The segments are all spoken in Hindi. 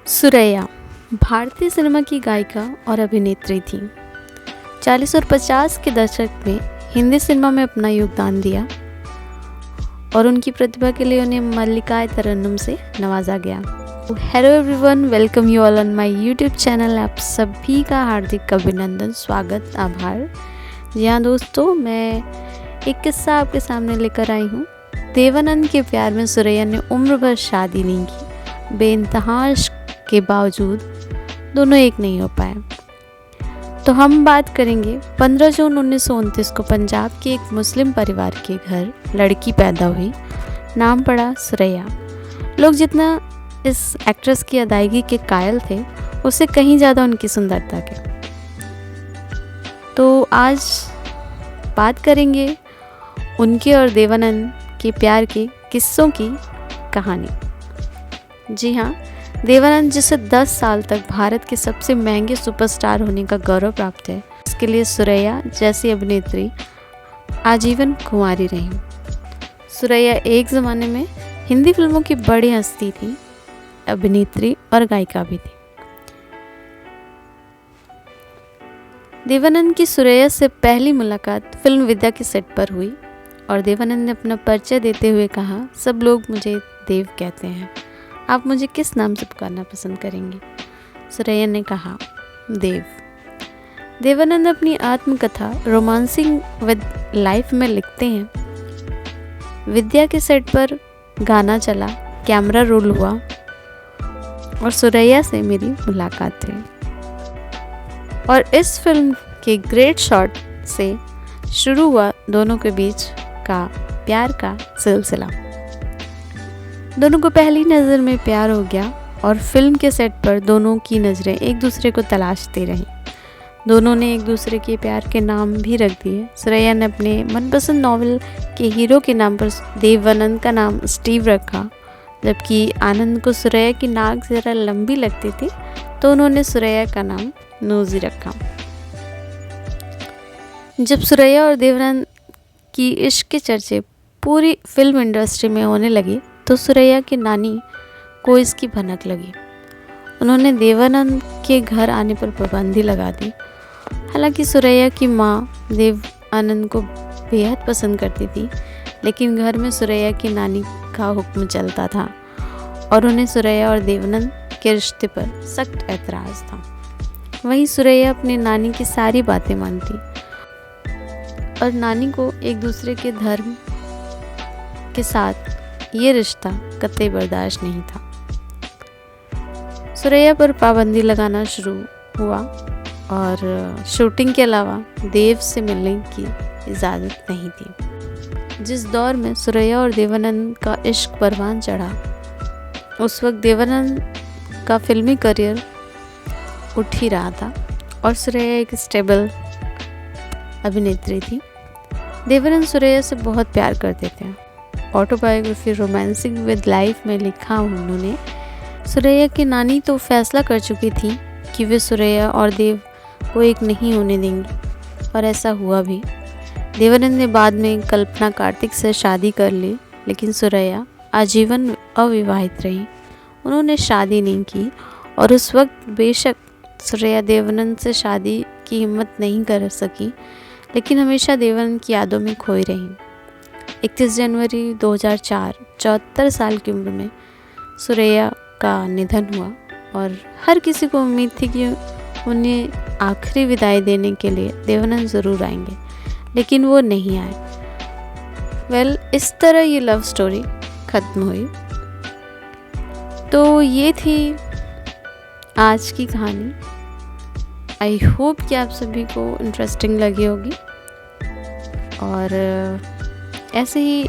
सुरैया भारतीय सिनेमा की गायिका और अभिनेत्री थीं। 40 और 50 के दशक में हिंदी सिनेमा में अपना योगदान दिया और उनकी प्रतिभा के लिए उन्हें मल्लिकाए तरन्नुम से नवाजा गया। Hello everyone, welcome you all on my YouTube channel. आप सभी का हार्दिक अभिनंदन, स्वागत, आभार। जी हाँ दोस्तों, मैं एक किस्सा आपके सामने लेकर आई हूँ। देवानंद के प्यार में सुरैया ने उम्र भर शादी नहीं की। बेइंतहा इश्क के बावजूद दोनों एक नहीं हो पाए। तो हम बात करेंगे 15 जून 1929 को पंजाब के एक मुस्लिम परिवार के घर लड़की पैदा हुई। नाम पड़ा सुरैया। लोग जितना इस एक्ट्रेस की अदायगी के कायल थे, उससे कहीं ज़्यादा उनकी सुंदरता के। तो आज बात करेंगे उनके और देवानंद के प्यार के किस्सों की कहानी। जी हाँ, देवानंद, जिसे 10 साल तक भारत के सबसे महंगे सुपरस्टार होने का गौरव प्राप्त है, इसके लिए सुरैया जैसी अभिनेत्री आजीवन कुंवारी रही। सुरैया एक ज़माने में हिंदी फिल्मों की बड़ी हस्ती थी, अभिनेत्री और गायिका भी थी। देवानंद की सुरैया से पहली मुलाकात फिल्म विद्या के सेट पर हुई और देवानंद ने अपना परिचय देते हुए कहा, सब लोग मुझे देव कहते हैं, आप मुझे किस नाम से पुकारना पसंद करेंगे? सुरैया ने कहा, देव। देवानंद अपनी आत्मकथा रोमांसिंग विद लाइफ में लिखते हैं, विद्या के सेट पर गाना चला, कैमरा रोल हुआ और सुरैया से मेरी मुलाकात हुई और इस फिल्म के ग्रेट शॉट से शुरू हुआ दोनों के बीच का प्यार का सिलसिला। दोनों को पहली नज़र में प्यार हो गया और फिल्म के सेट पर दोनों की नज़रें एक दूसरे को तलाशती रहीं। दोनों ने एक दूसरे के प्यार के नाम भी रख दिए। सुरैया ने अपने मनपसंद नॉवल के हीरो के नाम पर देवानंद का नाम स्टीव रखा, जबकि आनंद को सुरैया की नाक ज़रा लंबी लगती थी, तो उन्होंने सुरैया का नाम नूजी रखा। जब सुरैया और देवानंद की इश्क के चर्चे पूरी फिल्म इंडस्ट्री में होने लगे, तो सुरैया की नानी को इसकी भनक लगी। उन्होंने देवानंद के घर आने पर पाबंदी लगा दी। हालांकि सुरैया की माँ देवानंद को बेहद पसंद करती थी, लेकिन घर में सुरैया की नानी का हुक्म चलता था और उन्हें सुरैया और देवानंद के रिश्ते पर सख्त ऐतराज़ था। वहीं सुरैया अपनी नानी की सारी बातें मानती और नानी को एक दूसरे के धर्म के साथ ये रिश्ता कतई बर्दाश्त नहीं था। सुरैया पर पाबंदी लगाना शुरू हुआ और शूटिंग के अलावा देव से मिलने की इजाज़त नहीं थी। जिस दौर में सुरैया और देवानंद का इश्क परवान चढ़ा, उस वक्त देवानंद का फिल्मी करियर उठ ही रहा था और सुरैया एक स्टेबल अभिनेत्री थी। देवानंद सुरैया से बहुत प्यार करते थे। ऑटोबायोग्राफी रोमांसिंग विद लाइफ में लिखा उन्होंने, सुरैया की नानी तो फैसला कर चुकी थी कि वे सुरैया और देव को एक नहीं होने देंगी और ऐसा हुआ भी। देवानंद ने बाद में कल्पना कार्तिक से शादी कर ली, लेकिन सुरैया आजीवन अविवाहित रही। उन्होंने शादी नहीं की और उस वक्त बेशक सुरैया देवानंद से शादी की हिम्मत नहीं कर सकी, लेकिन हमेशा देवानंद की यादों में खोई रही। 31 जनवरी 2004, 74 साल की उम्र में सुरैया का निधन हुआ और हर किसी को उम्मीद थी कि उन्हें आखिरी विदाई देने के लिए देवानंद ज़रूर आएंगे, लेकिन वो नहीं आए। इस तरह ये लव स्टोरी ख़त्म हुई। तो ये थी आज की कहानी। आई होप कि आप सभी को इंटरेस्टिंग लगी होगी और ऐसे ही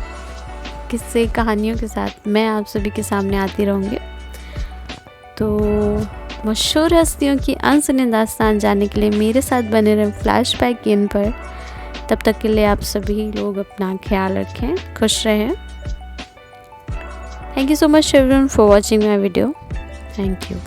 किस्से कहानियों के साथ मैं आप सभी के सामने आती रहूँगी। तो मशहूर हस्तियों की अनसुनी दास्तान जानने के लिए मेरे साथ बने रहें फ्लैशबैक इन पर। तब तक के लिए आप सभी लोग अपना ख्याल रखें, खुश रहें। Thank you so much everyone for watching my video. Thank you.